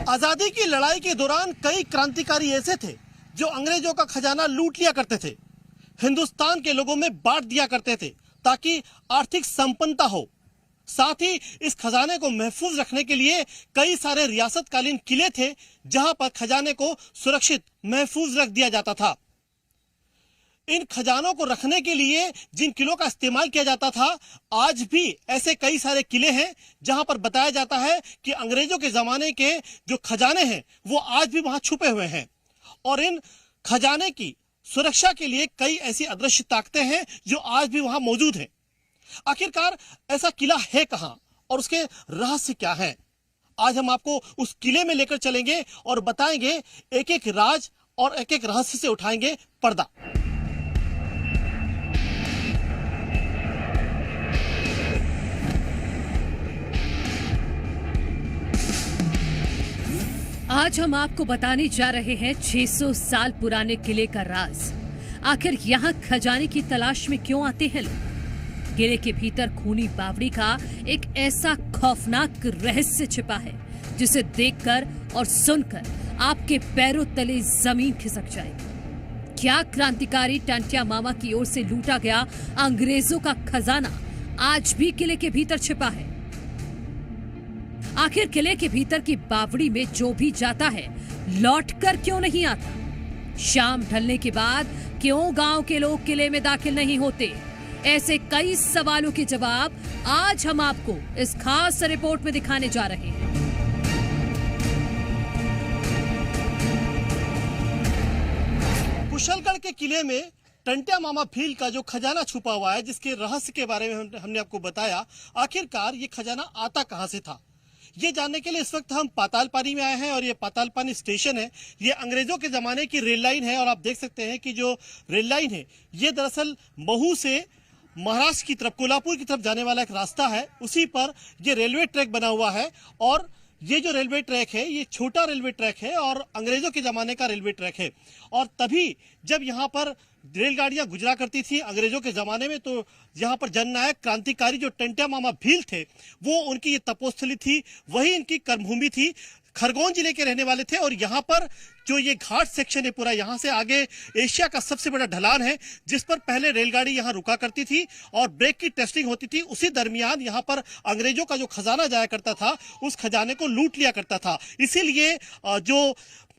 आजादी की लड़ाई के दौरान कई क्रांतिकारी ऐसे थे जो अंग्रेजों का खजाना लूट लिया करते थे, हिंदुस्तान के लोगों में बांट दिया करते थे ताकि आर्थिक संपन्नता हो। साथ ही इस खजाने को महफूज रखने के लिए कई सारे रियासतकालीन किले थे जहां पर खजाने को सुरक्षित महफूज रख दिया जाता था। इन खजानों को रखने के लिए जिन किलों का इस्तेमाल किया जाता था, आज भी ऐसे कई सारे किले हैं जहां पर बताया जाता है कि अंग्रेजों के जमाने के जो खजाने हैं वो आज भी वहां छुपे हुए हैं और इन खजाने की सुरक्षा के लिए कई ऐसी अदृश्य ताकतें हैं जो आज भी वहां मौजूद हैं। आखिरकार ऐसा किला है कहां और उसके रहस्य क्या हैं? आज हम आपको उस किले में लेकर चलेंगे और बताएंगे, एक एक राज और एक एक रहस्य से उठाएंगे पर्दा। आज हम आपको बताने जा रहे हैं 600 साल पुराने किले का राज। आखिर यहाँ खजाने की तलाश में क्यों आते हैं लोग? किले के भीतर खूनी बावड़ी का एक ऐसा खौफनाक रहस्य छिपा है जिसे देखकर और सुनकर आपके पैरों तले जमीन खिसक जाएगी। क्या क्रांतिकारी टंट्या मामा की ओर से लूटा गया अंग्रेजों का खजाना आज भी किले के भीतर छिपा है? आखिर किले के भीतर की बावड़ी में जो भी जाता है लौटकर क्यों नहीं आता? शाम ढलने के बाद क्यों गांव के लोग किले में दाखिल नहीं होते? ऐसे कई सवालों के जवाब आज हम आपको इस खास रिपोर्ट में दिखाने जा रहे हैं। कुशलगढ़ के किले में टंट्या मामा भील का जो खजाना छुपा हुआ है, जिसके रहस्य के बारे में हमने आपको बताया, आखिरकार ये खजाना आता कहां से था, ये जानने के लिए इस वक्त हम पातालपानी में आए हैं और ये पातालपानी स्टेशन है। ये अंग्रेजों के जमाने की रेल लाइन है और आप देख सकते हैं कि जो रेल लाइन है ये दरअसल महू से महाराष्ट्र की तरफ, कोल्हापुर की तरफ जाने वाला एक रास्ता है। उसी पर ये रेलवे ट्रैक बना हुआ है और ये जो रेलवे ट्रैक है ये छोटा रेलवे ट्रैक है और अंग्रेजों के ज़माने का रेलवे ट्रैक है। और तभी जब यहाँ पर रेलगाड़ियाँ गुजरा करती थी अंग्रेजों के ज़माने में, तो यहाँ पर जननायक क्रांतिकारी जो टंट्या मामा भील थे वो उनकी ये तपोस्थली थी, वही इनकी कर्मभूमि थी। खरगोन जिले के रहने वाले थे और यहाँ पर जो ये घाट सेक्शन है पूरा, यहाँ से आगे एशिया का सबसे बड़ा ढलान है जिस पर पहले रेलगाड़ी यहाँ रुका करती थी और ब्रेक की टेस्टिंग होती थी। उसी दरमियान यहाँ पर अंग्रेजों का जो खजाना जाया करता था उस खजाने को लूट लिया करता था। इसीलिए जो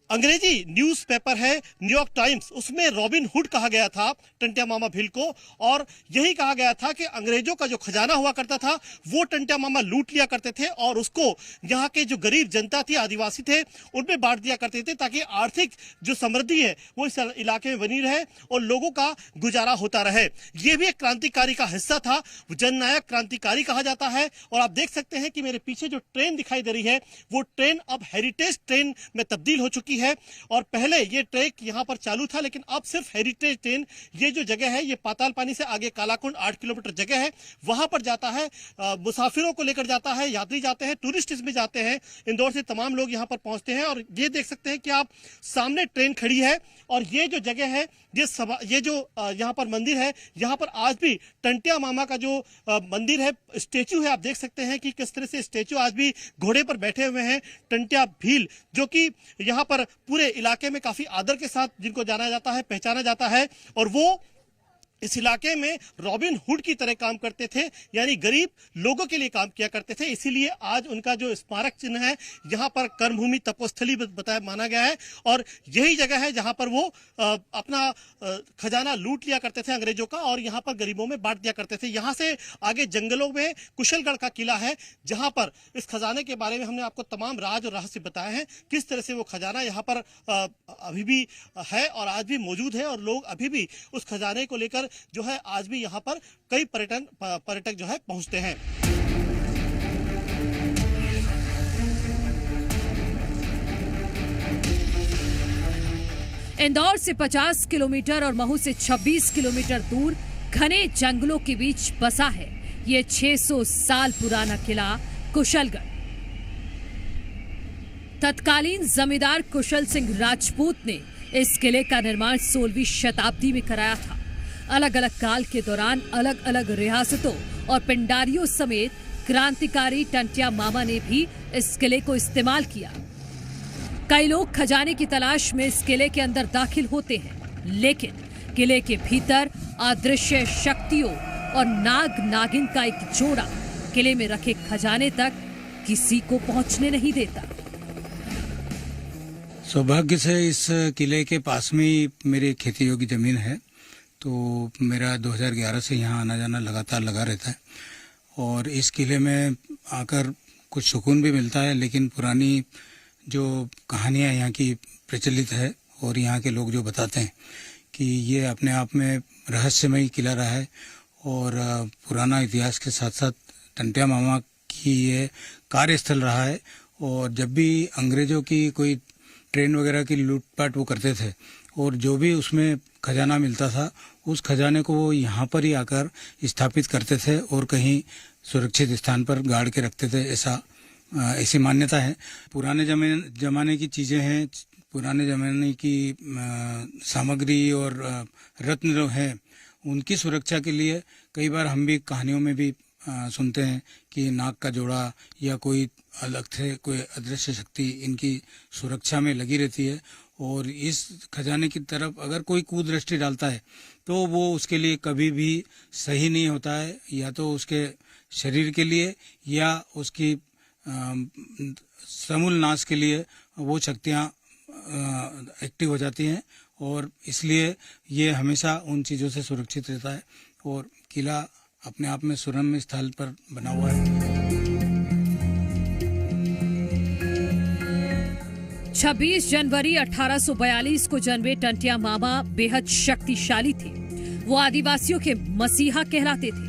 अंग्रेजी न्यूज़पेपर है न्यूयॉर्क टाइम्स, उसमें रॉबिन हुड कहा गया था टंट्या मामा भील को और यही कहा गया था कि अंग्रेजों का जो खजाना हुआ करता था वो टंट्या मामा लूट लिया करते थे और उसको यहाँ के जो गरीब जनता थी, आदिवासी थे, उनमें बांट दिया करते थे ताकि आर्थिक जो समृद्धि है वो इस इलाके में बनी रहे और लोगों का गुजारा होता रहे। ये भी एक क्रांतिकारी का हिस्सा था, जननायक क्रांतिकारी कहा जाता है। और आप देख सकते हैं कि मेरे पीछे जो ट्रेन दिखाई दे रही है वो ट्रेन अब हेरिटेज ट्रेन में तब्दील हो चुकी है और पहले ये ट्रैक यहां पर चालू था लेकिन अब सिर्फ हेरिटेज ट्रेन, ये जो जगह है ये पातालपानी से आगे कालाकुंड 8 किलोमीटर जगह है, वहां पर जाता है। मुसाफिरों को लेकर जाता है, यात्री जाते हैं, टूरिस्ट इसमें जाते हैं, इंदौर से तमाम लोग यहां पर पहुंचते हैं। और ये देख सकते हैं कि आप सामने ट्रेन खड़ी है और ये जो जगह है ये जो यहाँ पर मंदिर है, यहाँ पर आज भी टंट्या मामा का जो मंदिर है, स्टेचू है, आप देख सकते हैं कि किस तरह से स्टेचू आज भी घोड़े पर बैठे हुए हैं टंट्या भील, जो कि यहाँ पर पूरे इलाके में काफी आदर के साथ जिनको जाना जाता है, पहचाना जाता है। और वो इस इलाके में रॉबिन हुड की तरह काम करते थे, यानी गरीब लोगों के लिए काम किया करते थे। इसीलिए आज उनका जो स्मारक चिन्ह है यहाँ पर कर्मभूमि तपोस्थली बताया माना गया है और यही जगह है जहाँ पर वो अपना खजाना लूट लिया करते थे अंग्रेजों का और यहाँ पर गरीबों में बांट दिया करते थे। यहाँ से आगे जंगलों में कुशलगढ़ का किला है जहाँ पर इस खजाने के बारे में हमने आपको तमाम राज और रहस्य बताए हैं, किस तरह से वो खजाना यहाँ पर अभी भी है और आज भी मौजूद है और लोग अभी भी उस खजाने को लेकर जो है आज भी यहाँ पर कई पर्यटक जो है पहुंचते हैं। इंदौर से 50 किलोमीटर और महू से 26 किलोमीटर दूर घने जंगलों के बीच बसा है ये 600 साल पुराना किला कुशलगढ़। तत्कालीन जमींदार कुशल सिंह राजपूत ने इस किले का निर्माण 16वीं शताब्दी में कराया था। अलग अलग काल के दौरान अलग अलग रियासतों और पिंडारियों समेत क्रांतिकारी टंट्या मामा ने भी इस किले को इस्तेमाल किया। कई लोग खजाने की तलाश में इस किले के अंदर दाखिल होते हैं, लेकिन किले के भीतर अदृश्य शक्तियों और नाग नागिन का एक जोड़ा किले में रखे खजाने तक किसी को पहुंचने नहीं देता। सौभाग्य से इस किले के पास में ही मेरी खेती योग्य जमीन है, तो मेरा 2011 से यहाँ आना जाना लगातार लगा रहता है और इस किले में आकर कुछ सुकून भी मिलता है। लेकिन पुरानी जो कहानियाँ यहाँ की प्रचलित है और यहाँ के लोग जो बताते हैं कि ये अपने आप में रहस्यमयी किला रहा है और पुराना इतिहास के साथ साथ टंटिया मामा की ये कार्यस्थल रहा है। और जब भी अंग्रेजों की कोई ट्रेन वगैरह की लूटपाट वो करते थे और जो भी उसमें खजाना मिलता था उस खजाने को वो यहाँ पर ही आकर स्थापित करते थे और कहीं सुरक्षित स्थान पर गाड़ के रखते थे, ऐसी मान्यता है। पुराने जमाने की चीज़ें हैं, पुराने ज़माने की सामग्री और रत्न जो हैं उनकी सुरक्षा के लिए कई बार हम भी कहानियों में भी सुनते हैं कि नाग का जोड़ा या कोई अलग से कोई अदृश्य शक्ति इनकी सुरक्षा में लगी रहती है। और इस खजाने की तरफ अगर कोई कुदृष्टि डालता है तो वो उसके लिए कभी भी सही नहीं होता है, या तो उसके शरीर के लिए या उसकी समूल नाश के लिए वो शक्तियाँ एक्टिव हो जाती हैं। और इसलिए ये हमेशा उन चीज़ों से सुरक्षित रहता है और किला अपने आप में सुरम्य स्थल पर बना हुआ है। 26 जनवरी 1842 को जन्मे टंटिया मामा बेहद शक्तिशाली थे। वो आदिवासियों के मसीहा कहलाते थे।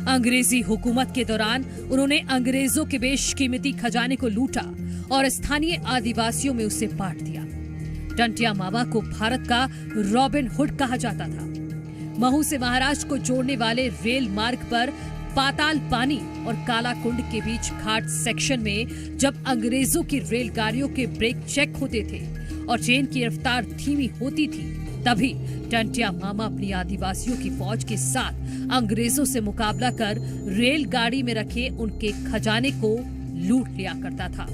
अंग्रेजी हुकूमत के दौरान उन्होंने अंग्रेजों के बेशकीमती खजाने को लूटा और स्थानीय आदिवासियों में उसे बांट दिया। टंटिया मामा को भारत का रॉबिन हुड कहा जाता था। महू से महाराष्ट्र को जोड़ने वाले रेल मार्ग पर पाताल पानी और काला कुंड के बीच घाट सेक्शन में जब अंग्रेजों की रेलगाड़ियों के ब्रेक चेक होते थे और ट्रेन की रफ्तार धीमी होती थी, तभी टंटिया मामा अपनी आदिवासियों की फौज के साथ अंग्रेजों से मुकाबला कर रेलगाड़ी में रखे उनके खजाने को लूट लिया करता था।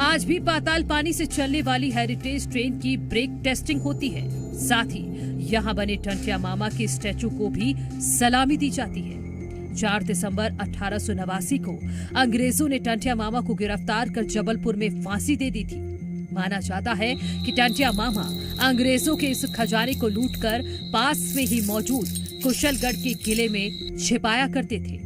आज भी पाताल पानी से चलने वाली हेरिटेज ट्रेन की ब्रेक टेस्टिंग होती है। साथ ही यहाँ बने टंटिया मामा के स्टैचू को भी सलामी दी जाती है। 4 दिसंबर 1889 को अंग्रेजों ने टंटिया मामा को गिरफ्तार कर जबलपुर में फांसी दे दी थी। माना जाता है कि टंटिया मामा अंग्रेजों के इस खजाने को लूटकर पास में ही मौजूद कुशलगढ़ के किले में छिपाया करते थे।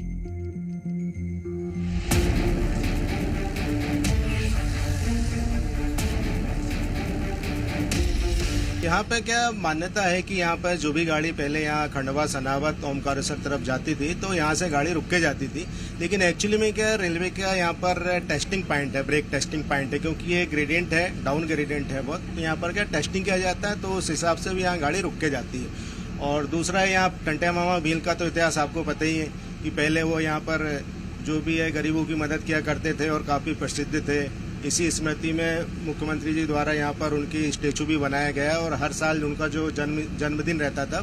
यहाँ पे क्या मान्यता है कि यहाँ पर जो भी गाड़ी पहले यहाँ खंडवा, सनावत, ओमकारेश्वर तरफ जाती थी तो यहाँ से गाड़ी रुक के जाती थी। लेकिन एक्चुअली में क्या रेलवे का यहाँ पर टेस्टिंग पॉइंट है, ब्रेक टेस्टिंग पॉइंट है, क्योंकि ये ग्रेडियंट है, डाउन ग्रेडियंट है बहुत, तो यहाँ पर क्या टेस्टिंग किया जाता है, तो उस हिसाब से भी यहाँ गाड़ी रुक के जाती है। और दूसरा है यहाँ टंटिया मामा भील का तो इतिहास आपको पता ही है कि पहले वो यहाँ पर जो भी है गरीबों की मदद किया करते थे और काफ़ी प्रसिद्ध थे। इसी स्मृति में मुख्यमंत्री जी द्वारा यहाँ पर उनकी स्टेचू भी बनाया गया और हर साल उनका जो जन्मदिन रहता था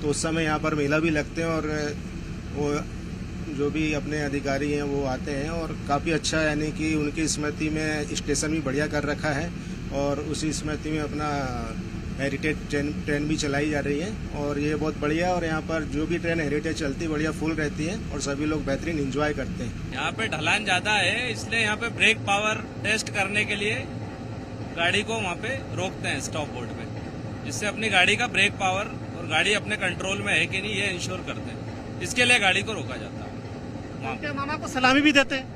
तो उस समय यहाँ पर मेला भी लगते हैं और वो जो भी अपने अधिकारी हैं वो आते हैं और काफ़ी अच्छा, यानी कि उनकी स्मृति में स्टेशन भी बढ़िया कर रखा है और उसी स्मृति में अपना हेरिटेज ट्रेन भी चलाई जा रही है और ये बहुत बढ़िया है। और यहाँ पर जो भी ट्रेन हेरिटेज चलती है बढ़िया फुल रहती है और सभी लोग बेहतरीन एंजॉय करते हैं। यहाँ पे ढलान ज्यादा है, इसलिए यहाँ पे ब्रेक पावर टेस्ट करने के लिए गाड़ी को वहाँ पे रोकते हैं स्टॉप बोर्ड पे, जिससे अपनी गाड़ी का ब्रेक पावर और गाड़ी अपने कंट्रोल में है कि नहीं ये इंश्योर करते हैं। इसके लिए गाड़ी को रोका जाता है। टंटिया मामा को सलामी भी देते हैं?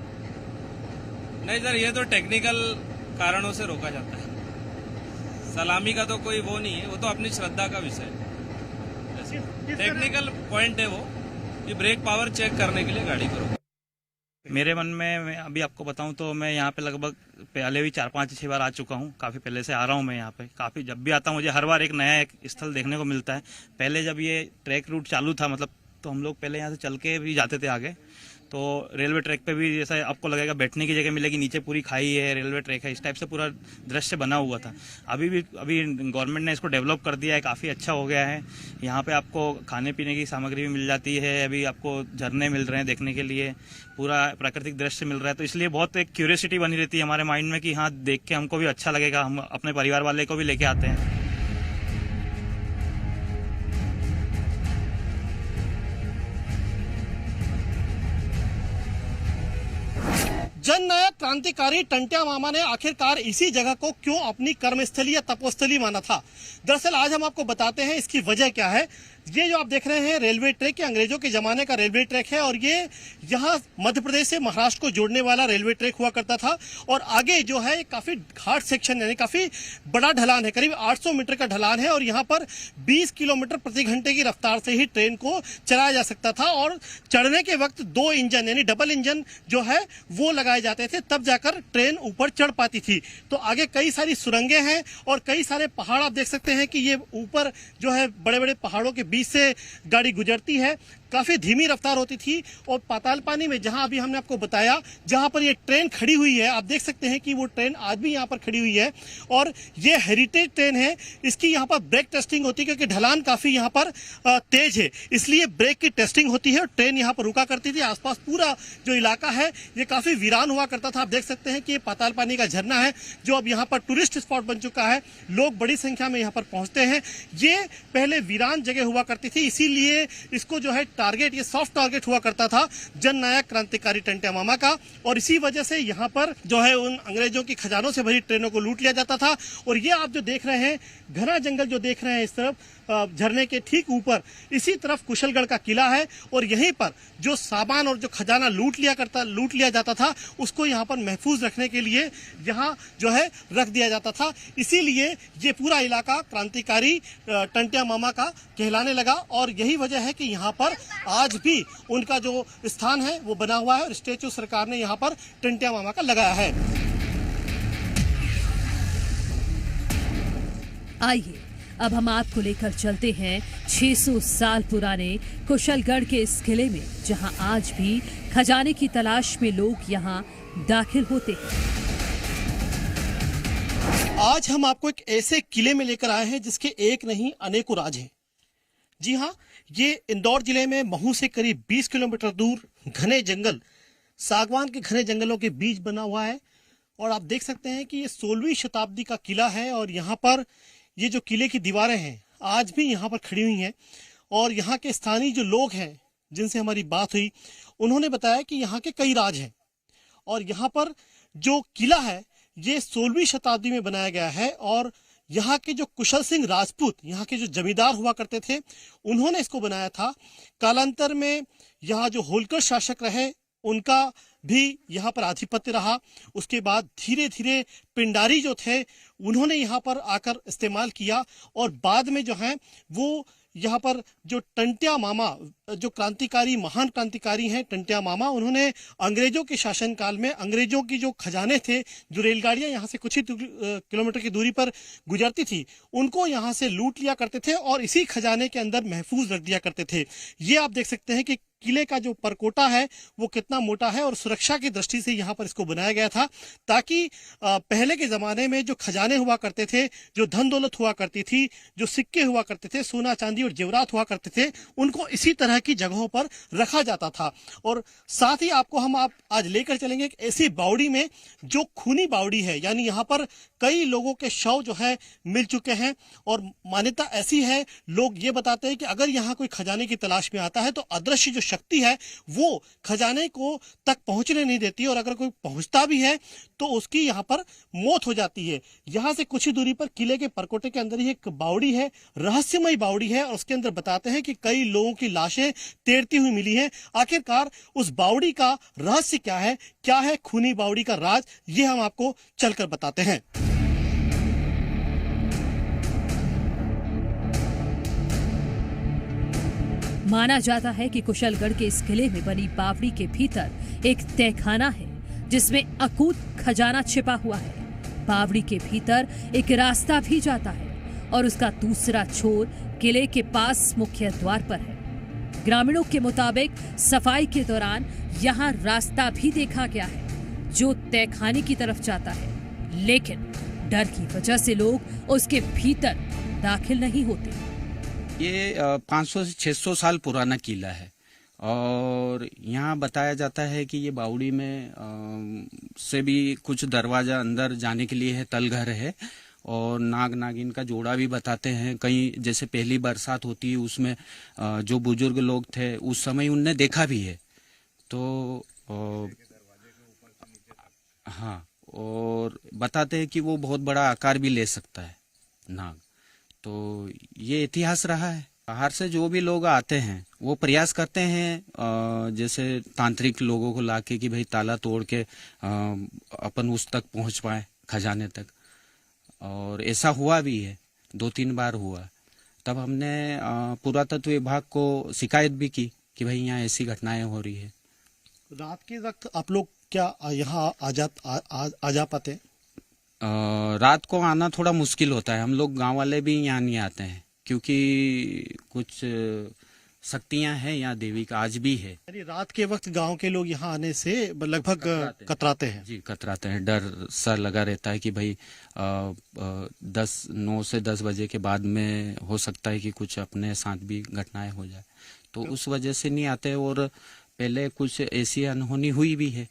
नहीं सर, ये तो टेक्निकल कारणों से रोका जाता है। सलामी का तो कोई वो नहीं है, वो तो अपनी श्रद्धा का विषय है। टेक्निकल पॉइंट है वो कि ब्रेक पावर चेक करने के लिए गाड़ी को रोका। मेरे मन में मैं अभी आपको बताऊं तो मैं यहाँ पे लगभग पहले भी 4-5-6 बार आ चुका हूँ। काफ़ी पहले से आ रहा हूँ मैं यहाँ पे। काफ़ी जब भी आता हूँ मुझे हर बार एक नया एक स्थल देखने को मिलता है। पहले जब ये ट्रैक रूट चालू था मतलब तो हम लोग पहले यहाँ से चल के भी जाते थे आगे, तो रेलवे ट्रैक पे भी जैसा आपको लगेगा बैठने की जगह मिलेगी, नीचे पूरी खाई है, रेलवे ट्रैक है, इस टाइप से पूरा दृश्य बना हुआ था। अभी गवर्नमेंट ने इसको डेवलप कर दिया है, काफ़ी अच्छा हो गया है। यहाँ पे आपको खाने पीने की सामग्री भी मिल जाती है, अभी आपको झरने मिल रहे हैं देखने के लिए, पूरा प्राकृतिक दृश्य मिल रहा है। तो इसलिए बहुत एक क्यूरियोसिटी बनी रहती है हमारे माइंड में कि हाँ देख के हमको भी अच्छा लगेगा, हम अपने परिवार वाले को भी लेके आते हैं। जननायक क्रांतिकारी टंट्या मामा ने आखिरकार इसी जगह को क्यों अपनी कर्मस्थली या तपोस्थली माना था। दरअसल आज हम आपको बताते हैं इसकी वजह क्या है। ये जो आप देख रहे हैं रेलवे ट्रैक, ये अंग्रेजों के जमाने का रेलवे ट्रैक है और ये यहाँ मध्य प्रदेश से महाराष्ट्र को जोड़ने वाला रेलवे ट्रैक हुआ करता था। और आगे जो है काफी घाट सेक्शन यानी काफी बड़ा ढलान है, करीब 800 मीटर का ढलान है और यहाँ पर 20 किलोमीटर प्रति घंटे की रफ्तार से ही ट्रेन को चलाया जा सकता था। और चढ़ने के वक्त 2 इंजन यानी डबल इंजन जो है वो लगाए जाते थे, तब जाकर ट्रेन ऊपर चढ़ पाती थी। तो आगे कई सारी सुरंगें हैं और कई सारे पहाड़ आप देख सकते हैं कि ये ऊपर जो है बड़े बड़े पहाड़ों के बीच से गाड़ी गुजरती है। काफी धीमी रफ्तार होती थी और पाताल पानी में जहां अभी हमने आपको बताया जहां पर ये ट्रेन खड़ी हुई है, आप देख सकते हैं कि वो ट्रेन आज भी यहां पर खड़ी हुई है और ये हेरिटेज ट्रेन है। इसकी यहां पर ब्रेक टेस्टिंग होती है क्योंकि ढलान काफी यहां पर तेज है, इसलिए ब्रेक की टेस्टिंग होती है और ट्रेन यहां पर रुका करती थी। आसपास पूरा जो इलाका है ये काफी वीरान हुआ करता था। आप देख सकते हैं कि ये पाताल पानी का झरना है जो अब यहाँ पर टूरिस्ट स्पॉट बन चुका है, लोग बड़ी संख्या में यहाँ पर पहुंचते हैं। ये पहले वीरान जगह हुआ करती थी, इसीलिए इसको जो है टारगेट, ये सॉफ्ट टारगेट हुआ करता था जननायक क्रांतिकारी टंट्या मामा का। और इसी वजह से यहाँ पर जो है उन अंग्रेजों की खजानों से भरी ट्रेनों को लूट लिया जाता था। और ये आप जो देख रहे हैं घना जंगल जो देख रहे हैं इस तरफ झरने के ठीक ऊपर, इसी तरफ कुशलगढ़ का किला है और यहीं पर जो सामान और जो खजाना लूट लिया जाता था उसको यहाँ पर महफूज रखने के लिए यहाँ जो है रख दिया जाता था। इसीलिए ये पूरा इलाका क्रांतिकारी टंट्या मामा का कहलाने लगा और यही वजह है कि यहाँ पर आज भी उनका जो स्थान है वो बना हुआ है और स्टेचू सरकार ने यहाँ पर टंट्या मामा का लगाया है। आइए अब हम आपको लेकर चलते हैं 600 साल पुराने कुशलगढ़ के इस किले में, जहां आज भी खजाने की तलाश में लोग यहां दाखिल होते हैं। आज हम आपको एक ऐसे किले में लेकर आए हैं जिसके एक नहीं अनेकों राज हैं। जी हाँ, ये इंदौर जिले में महू से करीब 20 किलोमीटर दूर घने जंगल, सागवान के घने जंगलों के बीच बना हुआ है। और आप देख सकते हैं कि ये 16वीं शताब्दी का किला है और यहाँ पर ये जो किले की दीवारें हैं आज भी यहाँ पर खड़ी हुई हैं। और यहाँ के स्थानीय जो लोग हैं जिनसे हमारी बात हुई, उन्होंने बताया कि यहाँ के कई राज हैं और यहाँ पर जो किला है ये 16वीं शताब्दी में बनाया गया है। और यहाँ के जो कुशल सिंह राजपूत, यहाँ के जो जमींदार हुआ करते थे, उन्होंने इसको बनाया था। कालांतर में यहाँ जो होलकर शासक रहे उनका भी यहाँ पर आधिपत्य रहा। उसके बाद धीरे धीरे पिंडारी जो थे उन्होंने यहाँ पर आकर इस्तेमाल किया और बाद में जो है वो यहाँ पर जो टंट्या मामा, जो क्रांतिकारी, महान क्रांतिकारी हैं टंट्या मामा, उन्होंने अंग्रेजों के शासनकाल में अंग्रेजों की जो खजाने थे, जो रेलगाड़ियां यहाँ से कुछ ही किलोमीटर की दूरी पर गुजरती थी, उनको यहाँ से लूट लिया करते थे और इसी खजाने के अंदर महफूज रख दिया करते थे। ये आप देख सकते हैं कि किले का जो परकोटा है वो कितना मोटा है और सुरक्षा की दृष्टि से यहाँ पर इसको बनाया गया था ताकि पहले के जमाने में जो खजाने हुआ करते थे, जो धन दौलत हुआ करती थी, जो सिक्के हुआ करते थे, सोना चांदी और जेवरात हुआ करते थे, उनको इसी तरह की जगहों पर रखा जाता था। और साथ ही आपको हम आज लेकर चलेंगे एक ऐसी बावड़ी में जो खूनी बावड़ी है, यानी यहाँ पर कई लोगों के शव जो है मिल चुके हैं। और मान्यता ऐसी है, लोग ये बताते हैं कि अगर यहाँ कोई खजाने की तलाश में आता है तो अदृश्य जो शक्ति है वो खजाने को तक पहुंचने नहीं देती और अगर कोई पहुंचता भी है तो उसकी यहाँ पर मौत हो जाती है। यहाँ से कुछ ही दूरी पर किले के परकोटे के अंदर ही एक बावड़ी है, रहस्यमय बावड़ी है और उसके अंदर बताते हैं कि कई लोगों की लाशें तैरती हुई मिली हैं। आखिरकार उस बावड़ी का रहस्य क्या है खूनी बावड़ी का राज, ये हम आपको चलकर बताते हैं। माना जाता है कि कुशलगढ़ के इस किले में बनी बावड़ी के भीतर एक तहखाना है जिसमें अकूत खजाना छिपा हुआ है। बावड़ी के भीतर एक रास्ता भी जाता है और उसका दूसरा छोर किले के पास मुख्य द्वार पर है। ग्रामीणों के मुताबिक सफाई के दौरान यहाँ रास्ता भी देखा गया है जो तहखाने की तरफ जाता है, लेकिन डर की वजह से लोग उसके भीतर दाखिल नहीं होते। ये 500 से 600 साल पुराना किला है और यहाँ बताया जाता है कि ये बावड़ी में से भी कुछ दरवाजा अंदर जाने के लिए है, तलघर है और नाग नागिन का जोड़ा भी बताते हैं। कई जैसे पहली बरसात होती है उसमें जो बुजुर्ग लोग थे उस समय उनने देखा भी है। तो हाँ, और बताते हैं कि वो बहुत बड़ा आकार भी ले सकता है नाग। तो ये इतिहास रहा है। बाहर से जो भी लोग आते हैं वो प्रयास करते हैं जैसे तांत्रिक लोगों को लाके कि भाई ताला तोड़ के अपन उस तक पहुंच पाए, खजाने तक। और ऐसा हुआ भी है, 2-3 बार हुआ। तब हमने पुरातत्व विभाग को शिकायत भी की कि भाई यहाँ ऐसी घटनाएं हो रही है। रात के वक्त आप लोग क्या यहाँ आ जा पाते हैं? रात को आना थोड़ा मुश्किल होता है। हम लोग गांव वाले भी यहाँ नहीं आते हैं क्योंकि कुछ शक्तियां हैं यहाँ देवी का आज भी है। यानी रात के वक्त गांव के लोग यहाँ आने से लगभग कतराते हैं। जी, कतराते हैं। डर सा लगा रहता है कि भाई 9 से 10 बजे के बाद में हो सकता है कि कुछ अपने साथ भी घटनाएं हो जाए, तो उस वजह से नहीं आते। और पहले कुछ ऐसी अनहोनी हुई भी है।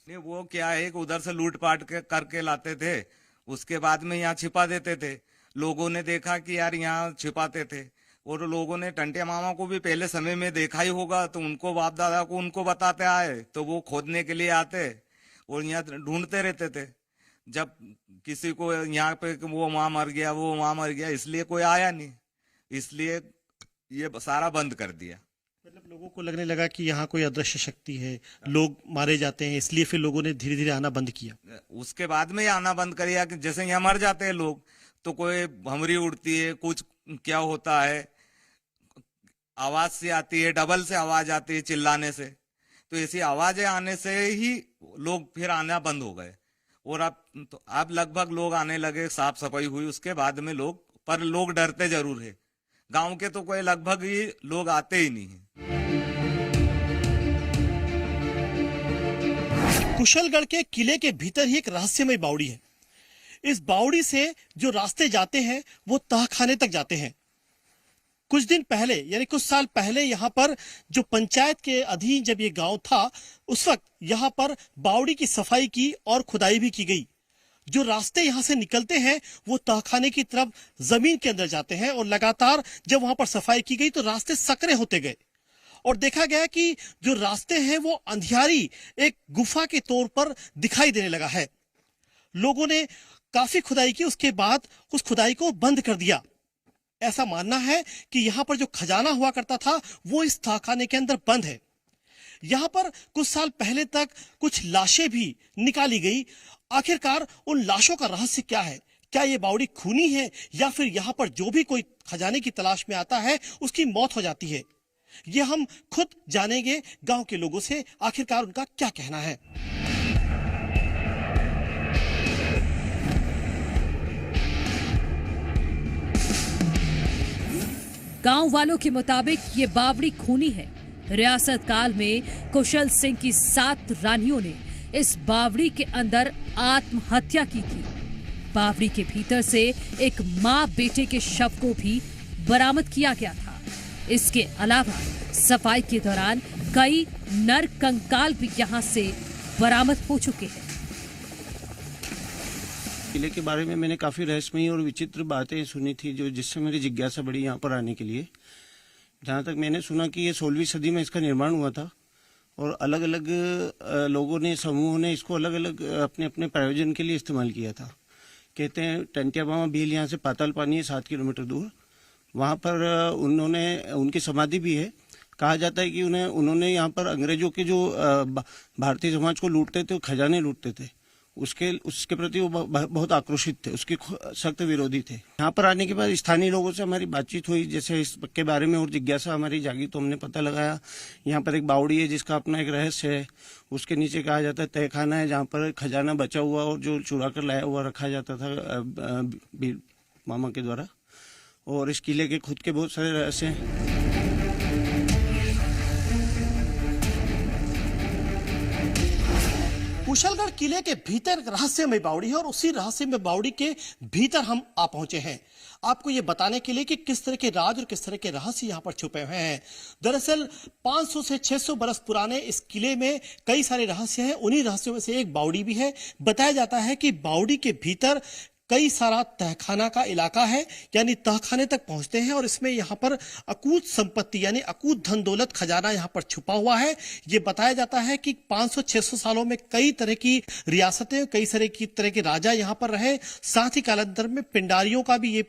नहीं, वो क्या है कि उधर से लूटपाट करके लाते थे, उसके बाद में यहाँ छिपा देते थे। लोगों ने देखा कि यार यहाँ छिपाते थे और लोगों ने टंटिया मामा को भी पहले समय में देखा ही होगा, तो उनको बाप दादा को उनको बताते आए, तो वो खोदने के लिए आते और यहाँ ढूंढते रहते थे। जब किसी को यहाँ पे वो वहां मर गया, वो वहां मर गया, इसलिए कोई आया नहीं, इसलिए ये सारा बंद कर दिया। मतलब लोगों को लगने लगा कि यहाँ कोई अदृश्य शक्ति है, लोग मारे जाते हैं, इसलिए फिर लोगों ने धीरे धीरे आना बंद किया। उसके बाद में आना बंद किया कि जैसे यहाँ मर जाते हैं लोग, तो कोई भमरी उड़ती है, कुछ क्या होता है, आवाज से आती है, डबल से आवाज आती है चिल्लाने से, तो ऐसी आवाजें आने से ही लोग फिर आना बंद हो गए। और अब लगभग लोग आने लगे, साफ सफाई हुई उसके बाद में लोग, पर लोग डरते जरूर है। गांव के तो कोई लगभग ही लोग आते ही नहीं है। कुशलगढ़ के किले के भीतर ही एक रहस्यमय बावड़ी है। इस बावड़ी से जो रास्ते जाते हैं वो तहखाने तक जाते हैं। कुछ दिन पहले यानी कुछ साल पहले यहाँ पर जो पंचायत के अधीन जब ये गांव था, उस वक्त यहाँ पर बावड़ी की सफाई की और खुदाई भी की गई। जो रास्ते यहाँ से निकलते हैं वो तहखाने की तरफ जमीन के अंदर जाते हैं और लगातार जब वहां पर सफाई की गई तो रास्ते सकरे होते गए और देखा गया कि जो रास्ते हैं वो अंधियारी एक गुफा के तौर पर दिखाई देने लगा है। लोगों ने काफी खुदाई की, उसके बाद उस खुदाई को बंद कर दिया। ऐसा मानना है कि यहाँ पर जो खजाना हुआ करता था वो इस तहखाने के अंदर बंद है। यहाँ पर कुछ साल पहले तक कुछ लाशें भी निकाली गई। आखिरकार उन लाशों का रहस्य क्या है? क्या ये बावड़ी खूनी है या फिर यहाँ पर जो भी कोई खजाने की तलाश में आता है उसकी मौत हो जाती है? ये हम खुद जानेंगे गांव के लोगों से, आखिरकार उनका क्या कहना है। गांव वालों के मुताबिक ये बावड़ी खूनी है। रियासत काल में कुशल सिंह की 7 रानियों ने इस बावड़ी के अंदर आत्महत्या की थी। बावड़ी के भीतर से एक मां बेटे के शव को भी बरामद किया गया था। इसके अलावा सफाई के दौरान कई नर कंकाल भी यहां से बरामद हो चुके हैं। किले के बारे में मैंने काफी रहस्यमयी और विचित्र बातें सुनी थी, जो जिससे मेरी जिज्ञासा बढ़ी यहाँ पर आने के लिए। जहाँ तक मैंने सुना कि ये 16वीं सदी में इसका निर्माण हुआ था और अलग अलग लोगों ने, समूहों ने इसको अलग अलग अपने अपने प्रयोजन के लिए इस्तेमाल किया था। कहते हैं टंटिया मामा भील यहाँ से पाताल पानी है 7 किलोमीटर दूर, वहाँ पर उनकी समाधि भी है। कहा जाता है कि उन्होंने यहाँ पर अंग्रेजों के जो भारतीय समाज को लूटते थे, खजाने लूटते थे, उसके प्रति वो बहुत आक्रोशित थे, उसके सख्त विरोधी थे। यहाँ पर आने के बाद स्थानीय लोगों से हमारी बातचीत हुई, जैसे इसके बारे में और जिज्ञासा हमारी जागी, तो हमने पता लगाया यहाँ पर एक बावड़ी है जिसका अपना एक रहस्य है। उसके नीचे कहा जाता है तहखाना है, जहाँ पर खजाना बचा हुआ और जो चुरा कर लाया हुआ रखा जाता था मामा के द्वारा। और इस किले के खुद के बहुत सारे रहस्य हैं। कुशलगढ़ किले के भीतर एक रहस्यमय बावड़ी है और उसी रहस्यमय बावड़ी के भीतर हम आ पहुंचे हैं आपको ये बताने के लिए कि किस तरह के राज और किस तरह के रहस्य यहाँ पर छुपे हुए हैं। दरअसल 500 से 600 बरस पुराने इस किले में कई सारे रहस्य हैं। उन्हीं रहस्यों में से एक बावड़ी भी है। बताया जाता है कि बावड़ी के भीतर कई सारा तहखाना का इलाका है, यानी तहखाने तक पहुंचते हैं और इसमें यहाँ पर अकूत संपत्ति यानी अकूत धन दौलत खजाना यहाँ पर छुपा हुआ है। ये बताया जाता है कि 500-600 सालों में कई तरह की रियासतें, कई तरह के राजा यहाँ पर रहे। साथ ही कालांतर में पिंडारियों का भी ये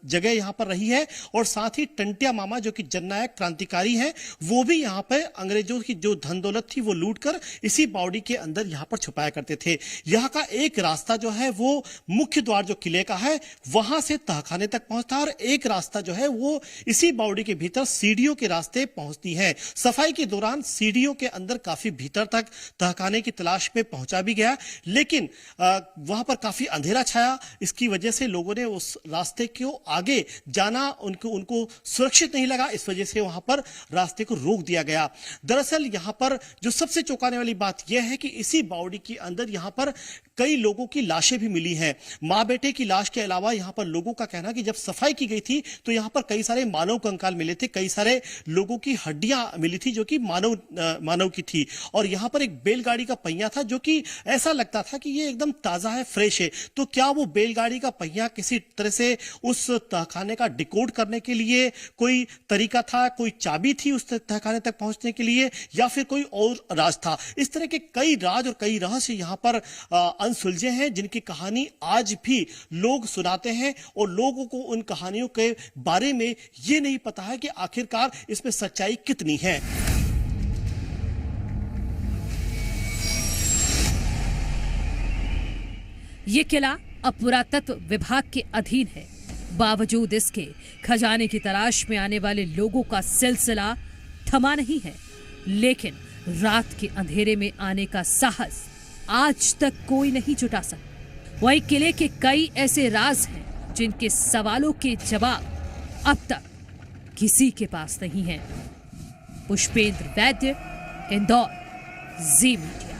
जगह यहाँ पर रही है और साथ ही टंटिया मामा जो कि जननायक क्रांतिकारी है, वो भी यहाँ पर अंग्रेजों की जो धन दौलत थी वो लूट कर इसी बावड़ी के अंदर यहाँ पर छुपाया करते थे। यहाँ का एक रास्ता जो है वो मुख्य द्वार जो किले का है वहां से तहखाने तक पहुंचता है और एक रास्ता जो है वो इसी बावड़ी के भीतर सीढ़ियों के रास्ते पहुंचती है। सफाई के दौरान सीढ़ियों के अंदर काफी भीतर तक तहखाने की तलाश में पहुंचा भी गया, लेकिन वहां पर काफी अंधेरा छाया। इसकी वजह से लोगों ने उस रास्ते को आगे जाना उनको सुरक्षित नहीं लगा, इस वजह से वहां पर रास्ते को रोक दिया गया। दरअसल यहां पर जो सबसे चौंकाने वाली बात यह है कि इसी बावड़ी के अंदर यहां पर कई लोगों की लाशें भी मिली हैं। मां बेटे की लाश के अलावा यहां पर लोगों का कहना कि जब सफाई की गई थी तो यहां पर कई सारे मानव कंकाल मिले थे, कई सारे लोगों की हड्डियां मिली थी जो कि मानव की थी। और यहां पर एक बैलगाड़ी का पहिया था जो कि ऐसा लगता था कि ये एकदम ताजा है, फ्रेश है। तो क्या वो बैलगाड़ी का पहिया किसी तरह से उस तहखाने का डिकोड करने के लिए कोई तरीका था, कोई चाबी थी उस तहखाने तक पहुंचने के लिए, या फिर कोई और राज था? इस तरह के कई राज और कई रहस्य यहां पर अनसुलझे हैं, जिनकी कहानी आज भी लोग सुनाते हैं और लोगों को उन कहानियों के बारे में यह नहीं पता है कि आखिरकार इसमें सच्चाई कितनी है। ये किला अब पुरातत्व विभाग के अधीन है। बावजूद इसके खजाने की तलाश में आने वाले लोगों का सिलसिला थमा नहीं है, लेकिन रात के अंधेरे में आने का साहस आज तक कोई नहीं जुटा सका। वहीं किले के कई ऐसे राज हैं जिनके सवालों के जवाब अब तक किसी के पास नहीं है। पुष्पेंद्र वैद्य, इंदौर, जी मीडिया।